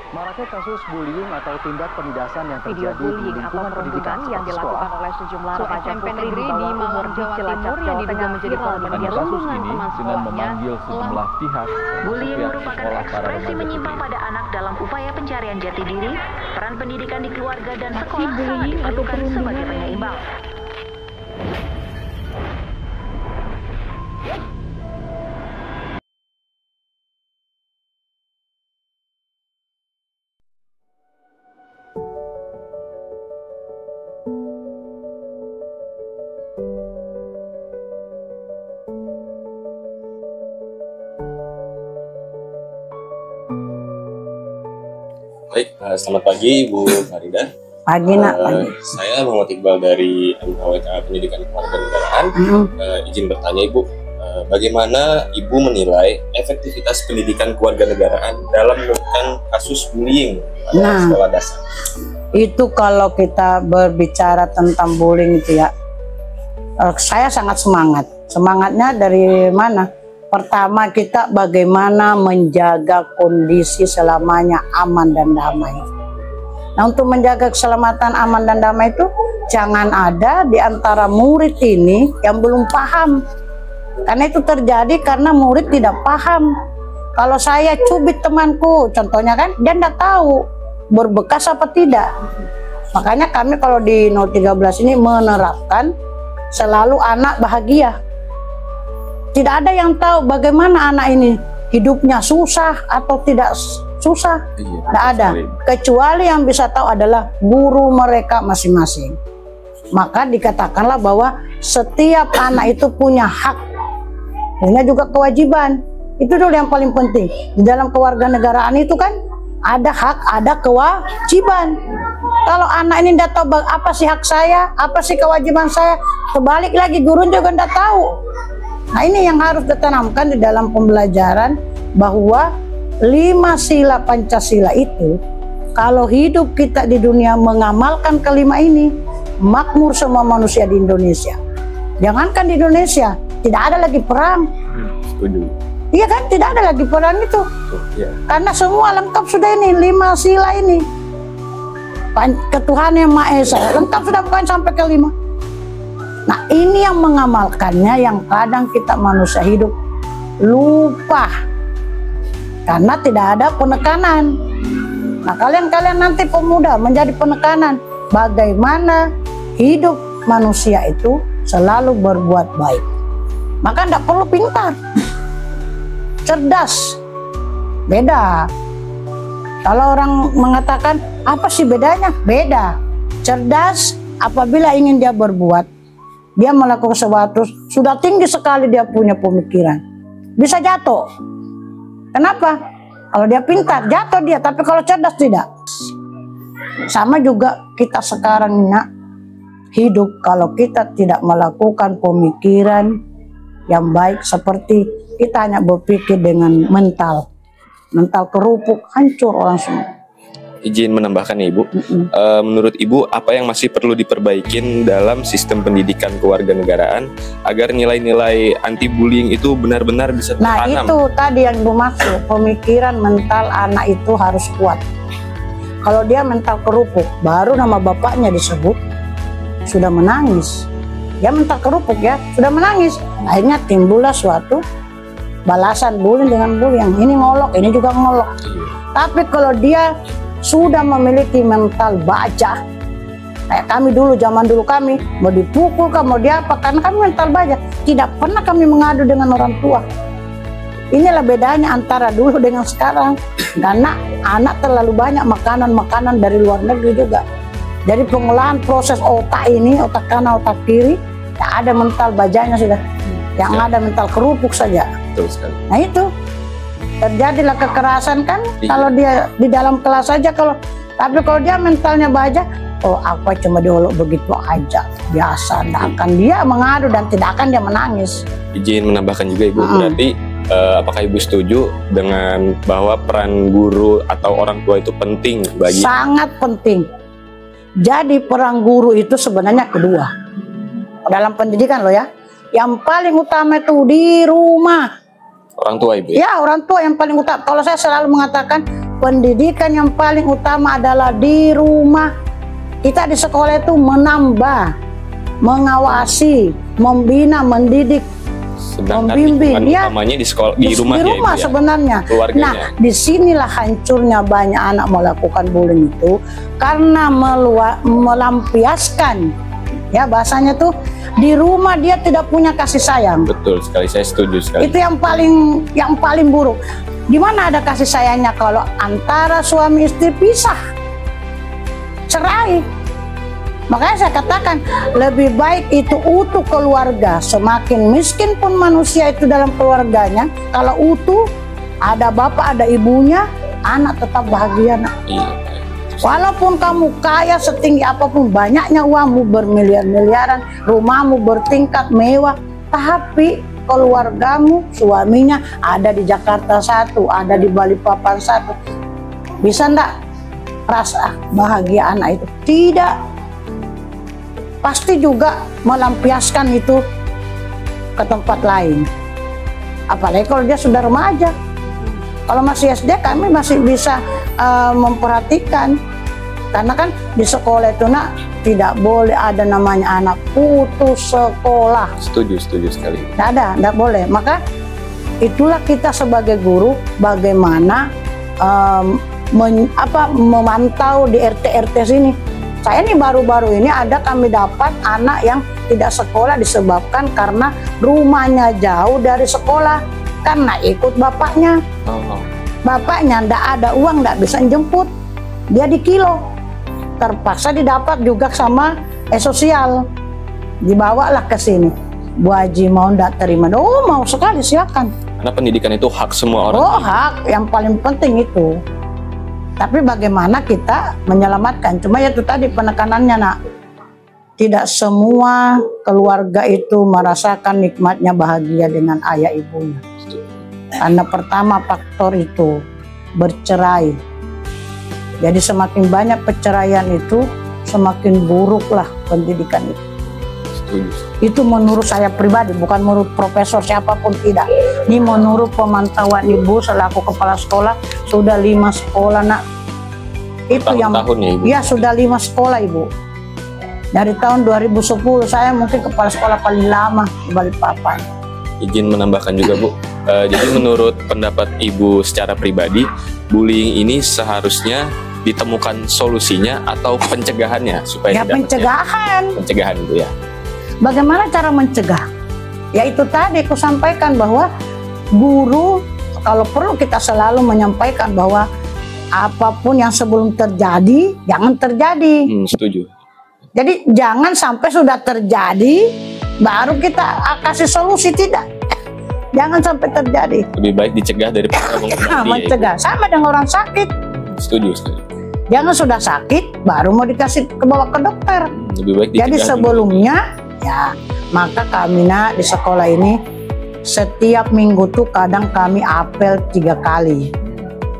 Maraknya kasus bullying atau tindak penindasan yang Video terjadi di bullying atau lingkungan pendidikan perundungan yang seperti dilakukan sekolah. oleh sejumlah remaja SMP putri negeri di di bawah umur Malang, di Jawa Cilacap, Timur yang Jawa diduga Tengah menjadi viral korban media kasus sosial. ini dengan memanggil sejumlah pihak Bullying pihak merupakan sekolah para ekspresi remaja menyimpang putri. pada anak dalam upaya pencarian jati diri. Peran pendidikan di keluarga dan Aksi sekolah sangat bullying atau diperlukan sebagai perundungan penyeimbang. Baik, selamat pagi Ibu Farida. Pagi nak, pagi. Saya Muhammad Iqbal dari MHWK Pendidikan Kewarganegaraan. Izin bertanya Ibu, bagaimana Ibu menilai efektivitas pendidikan kewarganegaraan dalam menekan kasus bullying pada sekolah dasar? Itu kalau kita berbicara tentang bullying itu ya, saya sangat semangat. Semangatnya dari mana? Pertama, kita bagaimana menjaga kondisi selamanya aman dan damai. Nah, untuk menjaga keselamatan aman dan damai itu jangan ada di antara murid ini yang belum paham. Karena itu terjadi karena murid tidak paham. Kalau saya cubit temanku, contohnya kan, dia tidak tahu berbekas apa tidak. Makanya kami kalau di 013 ini menerapkan selalu anak bahagia. Tidak ada yang tahu bagaimana anak ini hidupnya susah atau tidak susah. Tidak ada. Kecuali yang bisa tahu adalah guru mereka masing-masing. Maka dikatakanlah bahwa setiap anak itu punya hak. Punya juga kewajiban. Itu dulu yang paling penting. Di dalam kewarganegaraan itu kan ada hak, ada kewajiban. Kalau anak ini tidak tahu apa sih hak saya, apa sih kewajiban saya, kebalik lagi guru juga tidak tahu. Nah, ini yang harus ditanamkan di dalam pembelajaran, bahwa 5 sila Pancasila itu kalau hidup kita di dunia mengamalkan kelima ini, makmur semua manusia di Indonesia. Jangankan di Indonesia, tidak ada lagi perang. Setuju. Iya kan, tidak ada lagi perang itu. Karena semua lengkap sudah ini 5 sila ini. Ketuhanan yang Maha Esa lengkap sudah, bukan sampai ke 5. Nah, ini yang mengamalkannya yang kadang kita manusia hidup lupa karena tidak ada penekanan. Nah, kalian nanti pemuda menjadi penekanan bagaimana hidup manusia itu selalu berbuat baik. Maka tidak perlu pintar, cerdas, beda. Kalau orang mengatakan apa sih bedanya? Beda. Cerdas apabila ingin dia berbuat, dia melakukan sesuatu, sudah tinggi sekali dia punya pemikiran, bisa jatuh. Kenapa? Kalau dia pintar, jatuh dia, tapi kalau cerdas tidak. Sama juga kita sekarang hidup, kalau kita tidak melakukan pemikiran yang baik, seperti kita hanya berpikir dengan mental kerupuk, hancur orang semua. Izin menambahkan ya Ibu, menurut Ibu apa yang masih perlu diperbaikin dalam sistem pendidikan kewarganegaraan agar nilai-nilai anti bullying itu benar-benar bisa tertanam? Nah, itu tadi yang Ibu maksud, pemikiran mental anak itu harus kuat. Kalau dia mental kerupuk, baru nama bapaknya disebut, sudah menangis. Dia mental kerupuk ya, sudah menangis. Akhirnya timbullah suatu balasan bullying dengan bullying. Yang ini ngolok, ini juga ngolok. Tapi kalau dia sudah memiliki mental baja, kayak kami dulu, zaman dulu kami mau dipukul, mau diapa, karena kami mental baja, tidak pernah kami mengadu dengan orang tua. Inilah bedanya antara dulu dengan sekarang, karena anak terlalu banyak makanan dari luar negeri juga. Jadi pengolahan proses otak ini, otak kanan, otak kiri, tidak ada mental bajanya sudah, yang ada mental kerupuk saja. Betul sekali. Nah itu terjadilah kekerasan kan, kalau dia di dalam kelas saja, tapi kalau dia mentalnya baja, oh apa cuma diolok begitu aja, biasa, tidak akan dia mengadu dan tidak akan dia menangis. Izin menambahkan juga Ibu, berarti apakah Ibu setuju dengan bahwa peran guru atau orang tua itu penting bagi? Sangat penting. Jadi peran guru itu sebenarnya kedua dalam pendidikan loh ya. Yang paling utama itu di rumah. Orang tua Ibu ya? Ya, orang tua yang paling utama. Kalau saya selalu mengatakan pendidikan yang paling utama adalah di rumah. Kita di sekolah itu menambah, mengawasi, membina, mendidik, Sedangkan membimbing. lingkungan utamanya di sekolah, di rumah, di ya, rumah Ibu, ya? sebenarnya. Keluarganya. Nah, disinilah hancurnya banyak anak melakukan bullying itu karena melampiaskan. Ya, bahasanya tuh di rumah dia tidak punya kasih sayang. Betul sekali, saya setuju sekali. Itu yang paling buruk. Di mana ada kasih sayangnya kalau antara suami istri pisah, cerai? Makanya saya katakan lebih baik itu utuh keluarga. Semakin miskin pun manusia itu dalam keluarganya, kalau utuh, ada bapak, ada ibunya, anak tetap bahagia, nak. Iya. Walaupun kamu kaya setinggi apapun, banyaknya uangmu bermiliar-miliaran, rumahmu bertingkat mewah, tapi keluargamu, suaminya ada di Jakarta satu, ada di Balikpapan satu, bisa enggak rasa bahagia anak itu? Tidak. Pasti juga melampiaskan itu ke tempat lain. Apalagi kalau dia sudah remaja. Kalau masih SD kami masih bisa memperhatikan, karena kan di sekolah itu nak tidak boleh ada namanya anak putus sekolah. Setuju sekali. Tidak boleh. Maka itulah kita sebagai guru bagaimana memantau di RT sini. Saya ini baru-baru ini kami dapat anak yang tidak sekolah disebabkan karena rumahnya jauh dari sekolah karena ikut bapaknya. Bapaknya ndak ada uang, ndak bisa jemput, dia di kilo, terpaksa didapat juga sama sosial, dibawalah ke sini. Bu Haji mau ndak terima? Oh, mau sekali, silakan. Karena pendidikan itu hak semua orang. Oh, hak yang paling penting itu. Tapi bagaimana kita menyelamatkan? Cuma itu tadi penekanannya, nak. Tidak semua keluarga itu merasakan nikmatnya bahagia dengan ayah ibunya. Karena pertama faktor itu bercerai. Jadi semakin banyak perceraian itu semakin buruklah pendidikan itu. Setuju. Itu menurut saya pribadi, bukan menurut profesor siapapun, tidak. Ini menurut pemantauan ibu selaku kepala sekolah, sudah 5 sekolah, nak. Itu yang tahun ya, Ibu? Ya, sudah 5 sekolah, Ibu. Dari tahun 2010 saya mungkin kepala sekolah paling lama di Balikpapan. Izin menambahkan juga, Bu. Jadi menurut pendapat Ibu secara pribadi, bullying ini seharusnya ditemukan solusinya atau pencegahannya supaya Ya, tidak pencegahan itu ya. Bagaimana cara mencegah? Ya itu tadi aku sampaikan bahwa guru kalau perlu kita selalu menyampaikan bahwa apapun yang sebelum terjadi jangan terjadi. Setuju. Jadi jangan sampai sudah terjadi baru kita kasih solusi, tidak. Jangan sampai terjadi. Lebih baik dicegah daripada mencegah. Sama dengan orang sakit. Setuju sekali. Jangan sudah sakit baru mau dikasih bawa ke dokter. Lebih baik dicegah. Jadi sebelumnya ya, maka kami nak di sekolah ini setiap minggu tuh kadang kami apel 3 kali.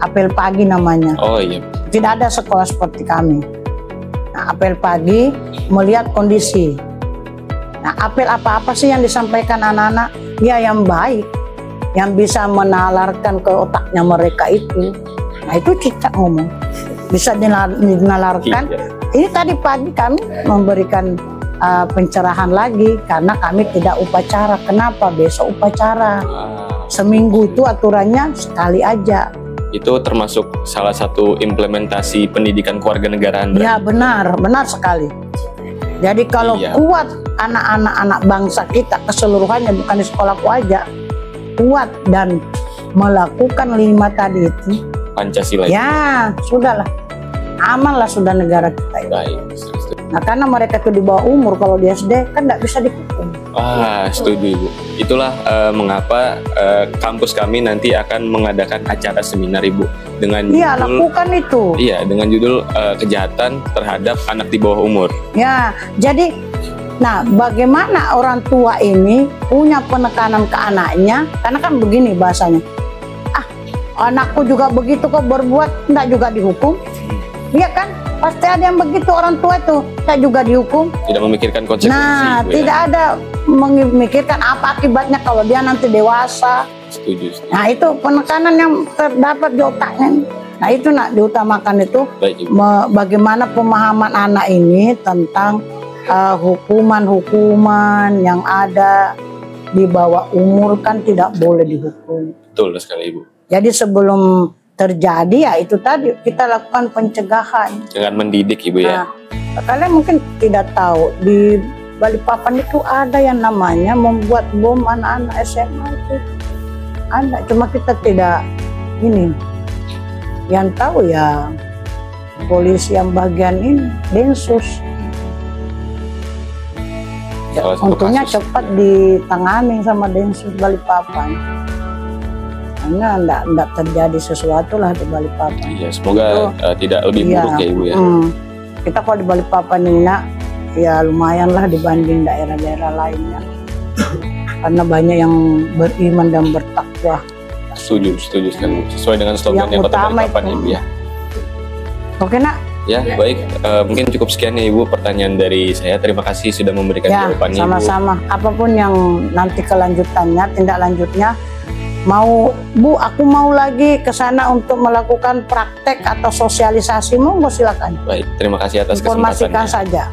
Apel pagi namanya. Oh iya. Tidak ada sekolah seperti kami. Nah, apel pagi melihat kondisi. Nah, apel apa-apa sih yang disampaikan anak-anak? Ya yang baik, yang bisa menalarkan ke otaknya mereka itu. Nah itu cicak ngomong, bisa dinalarkan. Iya. Ini tadi pagi kami memberikan pencerahan lagi karena kami tidak upacara. Kenapa? Besok upacara. Seminggu itu aturannya sekali aja. Itu termasuk salah satu implementasi pendidikan kewarganegaraan. Ya benar sekali. Jadi kalau kuat anak-anak bangsa kita keseluruhannya, bukan di sekolahku aja, kuat dan melakukan 5 tadi itu, Pancasila. Ya sudahlah, amanlah sudah negara kita itu. Baik. Nah karena mereka itu di bawah umur, kalau di SD kan tidak bisa dihukum. Setuju Ibu. Itulah mengapa kampus kami nanti akan mengadakan acara seminar Ibu dengan Iya, judul, lakukan itu. Iya, dengan judul kejahatan terhadap anak di bawah umur. Ya, jadi nah bagaimana orang tua ini punya penekanan ke anaknya, karena kan begini bahasanya. Anakku juga begitu kok berbuat, enggak juga dihukum. Iya kan? Pasti ada yang begitu orang tua itu, enggak juga dihukum. Tidak memikirkan konsekuensi. Nah, Ibu, tidak ada memikirkan apa akibatnya kalau dia nanti dewasa, Setuju. Nah itu penekanan yang terdapat di otaknya. Nah itu nak diutamakan itu Baik Ibu. bagaimana pemahaman anak ini tentang hukuman-hukuman yang ada di bawah umur kan tidak boleh dihukum. Betul sekali Ibu. Jadi sebelum terjadi ya itu tadi kita lakukan pencegahan. Dengan mendidik Ibu ya. Nah, kalian mungkin tidak tahu di Balikpapan itu ada yang namanya membuat bom anak-anak SMA itu. Ada, cuma kita tidak ini. Yang tahu ya polisi yang bagian ini, Densus. Salah satu Untungnya kasus. cepat ditangani sama Densus Balikpapan. Karena enggak terjadi sesuatu lah di Balikpapan. Iya, semoga tidak lebih buruk ya Ibu ya. Kita kalau di Balikpapan ini nak, ya lumayan lah dibanding daerah-daerah lainnya. Karena banyak yang beriman dan bertakwa. Setuju sekali. Sesuai dengan slogannya Yang Kota utama Balikpapan itu. Ibu ya. Oke nak? Ya, baik. Mungkin cukup sekian ya Ibu pertanyaan dari saya. Terima kasih sudah memberikan Ya, jawabannya Ibu. sama-sama. Apapun yang nanti kelanjutannya, tindak lanjutnya, mau Bu, aku mau lagi ke sana untuk melakukan praktek atau sosialisasi, monggo silakan. Baik, terima kasih atas Informasikan kesempatannya. saja.